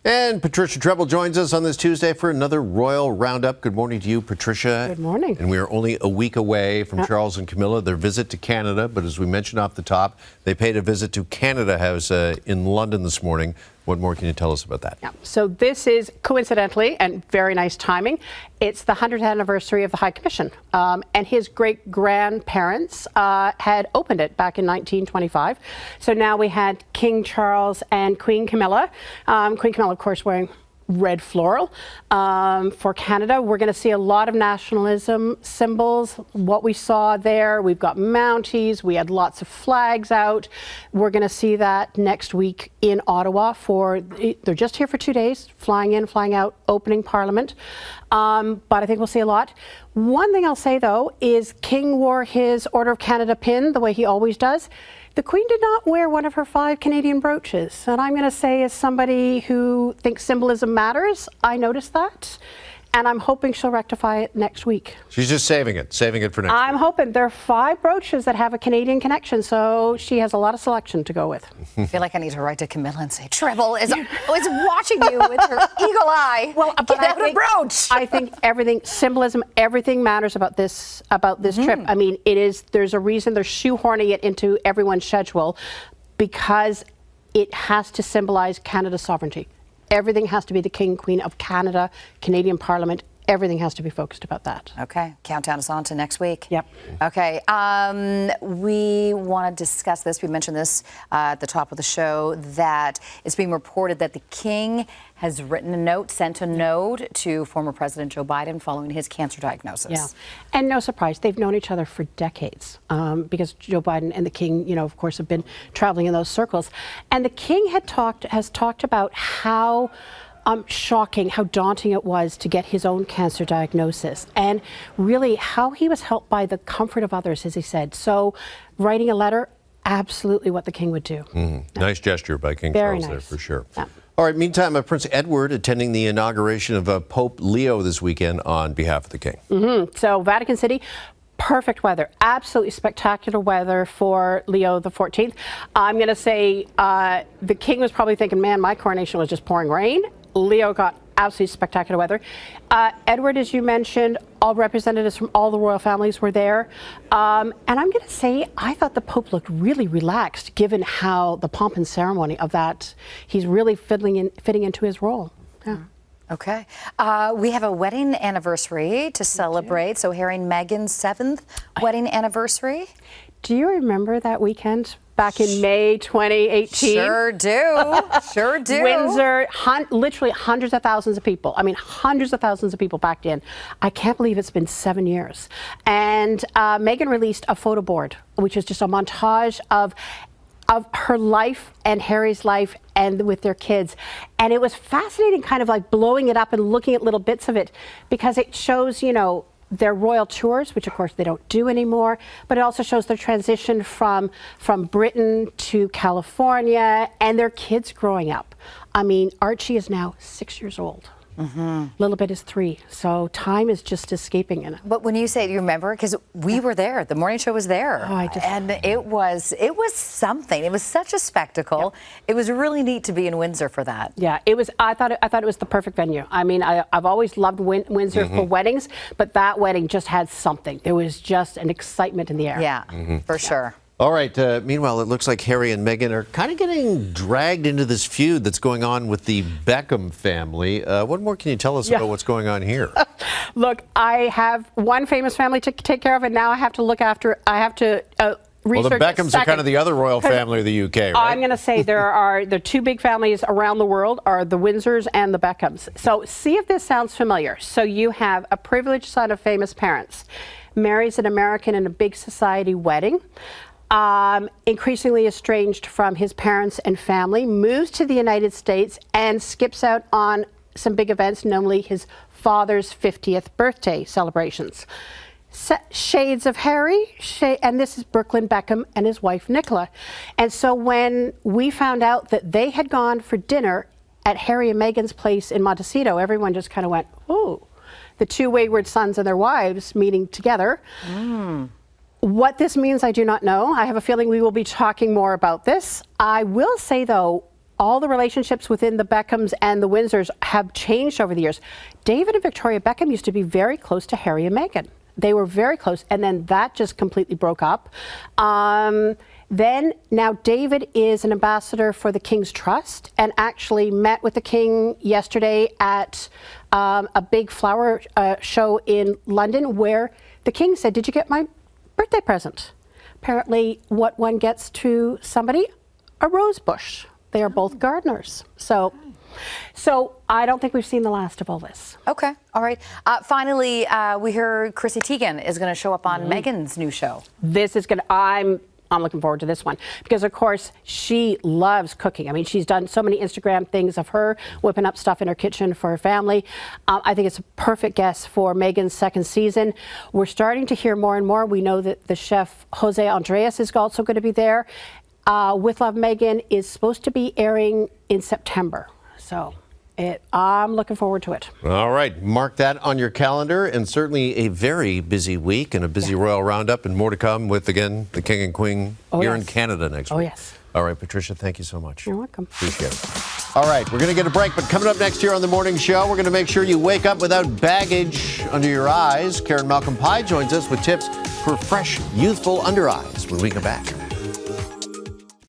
And Patricia Treble joins us on this Tuesday for another Royal Roundup. Good morning to you, Patricia. Good morning. And we are only a week away from Charles and Camilla, their visit to Canada. But as we mentioned off the top, they paid a visit to Canada House in London this morning. What more can you tell us about that? Yeah. So this is coincidentally and very nice timing. It's the 100th anniversary of the High Commission. And his great-grandparents had opened it back in 1925. So now we had King Charles and Queen Camilla. Queen Camilla, of course, wearing red floral. For Canada, we're going to see a lot of nationalism symbols. What we saw there, we've got Mounties, we had lots of flags out. We're going to see that next week in Ottawa they're just here for 2 days, flying in, flying out, opening Parliament. But I think we'll see a lot. One thing I'll say, though, is King wore his Order of Canada pin the way he always does. The Queen did not wear one of her 5 Canadian brooches. And I'm going to say, as somebody who thinks symbolism matters, I noticed that. And I'm hoping she'll rectify it next week. She's just saving it for next week. I'm hoping. There are 5 brooches that have a Canadian connection, so she has a lot of selection to go with. I feel like I need to write to Camilla and say, Treble is watching you with her eagle eye. Well, get out a brooch. I think everything, symbolism, everything matters about this trip. I mean, there's a reason they're shoehorning it into everyone's schedule, because it has to symbolize Canada's sovereignty. Everything has to be the King, Queen of Canada, Canadian Parliament. Everything has to be focused about that. Okay. Countdown is on to next week. Yep. Okay. We want to discuss this. We mentioned this at the top of the show, that it's being reported that the King has sent a note to former President Joe Biden following his cancer diagnosis. Yeah. And no surprise, they've known each other for decades, because Joe Biden and the King, of course, have been traveling in those circles. And the King has talked about how shocking, how daunting it was to get his own cancer diagnosis, and really how he was helped by the comfort of others, as he said. So writing a letter, absolutely what the King would do. Nice gesture by King Very Charles nice. there, for sure. Yeah. All right, meantime, Prince Edward attending the inauguration of Pope Leo this weekend on behalf of the King. So Vatican City, perfect weather, absolutely spectacular weather for Leo the 14th. I'm going to say the King was probably thinking, man, my coronation was just pouring rain. Leo got absolutely spectacular weather. Edward, as you mentioned, all representatives from all the royal families were there. And I'm going to say, I thought the Pope looked really relaxed, given how the pomp and ceremony of that, he's really fitting into his role. Yeah. Okay. We have a wedding anniversary to celebrate. So Harry and Meghan's 7th wedding anniversary. Do you remember that weekend? Back in May 2018. Sure do. Sure do. Windsor, literally hundreds of thousands of people. I mean, hundreds of thousands of people backed in. I can't believe it's been 7 years. And Meghan released a photo board, which is just a montage of her life and Harry's life and with their kids. And it was fascinating, kind of like blowing it up and looking at little bits of it, because it shows, their royal tours, which of course they don't do anymore, but it also shows their transition from Britain to California and their kids growing up. I mean, Archie is now 6 years old. Little bit is 3. So time is just escaping in it. But when you say, do you remember? Because we were there. The morning show was there. And it was something. It was such a spectacle. Yep. It was really neat to be in Windsor for that. Yeah, it was. I thought it was the perfect venue. I mean, I've always loved Windsor for weddings, but that wedding just had something. There was just an excitement in the air. Yeah, for sure. All right. Meanwhile, it looks like Harry and Meghan are kind of getting dragged into this feud that's going on with the Beckham family. What more can you tell us about what's going on here? Look, I have one famous family to take care of, and now I have to look after. I have to. Well, the Beckhams are kind of the other royal family of the UK, right? I'm going to say the 2 big families around the world are the Windsors and the Beckhams. So see if this sounds familiar. So you have a privileged son of famous parents, marries an American in a big society wedding. Increasingly estranged from his parents and family, moves to the United States and skips out on some big events, namely his father's 50th birthday celebrations. Shades of Harry, and this is Brooklyn Beckham and his wife Nicola. And so when we found out that they had gone for dinner at Harry and Meghan's place in Montecito, everyone just kind of went, "Oh, the 2 wayward sons and their wives meeting together." What this means, I do not know. I have a feeling we will be talking more about this. I will say, though, all the relationships within the Beckhams and the Windsors have changed over the years. David and Victoria Beckham used to be very close to Harry and Meghan. They were very close, and then that just completely broke up. Then now David is an ambassador for the King's Trust and actually met with the King yesterday at a big flower show in London where the King said, "Did you get my birthday present?" Apparently what one gets to somebody, a rose bush. They are both gardeners. So I don't think we've seen the last of all this. Okay, all right. Finally, we heard Chrissy Teigen is going to show up on Meghan's new show. This is going to, I'm looking forward to this one because, of course, she loves cooking. I mean, she's done so many Instagram things of her whipping up stuff in her kitchen for her family. I think it's a perfect guest for Meghan's second season. We're starting to hear more and more. We know that the chef Jose Andres is also going to be there. With Love Meghan is supposed to be airing in September. So I'm looking forward to it. All right, mark that on your calendar, and certainly a very busy week and a busy Royal Roundup, and more to come with, again, the King and Queen here in Canada next week. Oh, yes. All right, Patricia, thank you so much. You're welcome. Appreciate it. All right, we're going to get a break, but coming up next here on The Morning Show, we're going to make sure you wake up without baggage under your eyes. Karen Malcolm Pye joins us with tips for fresh, youthful under eyes when we come back.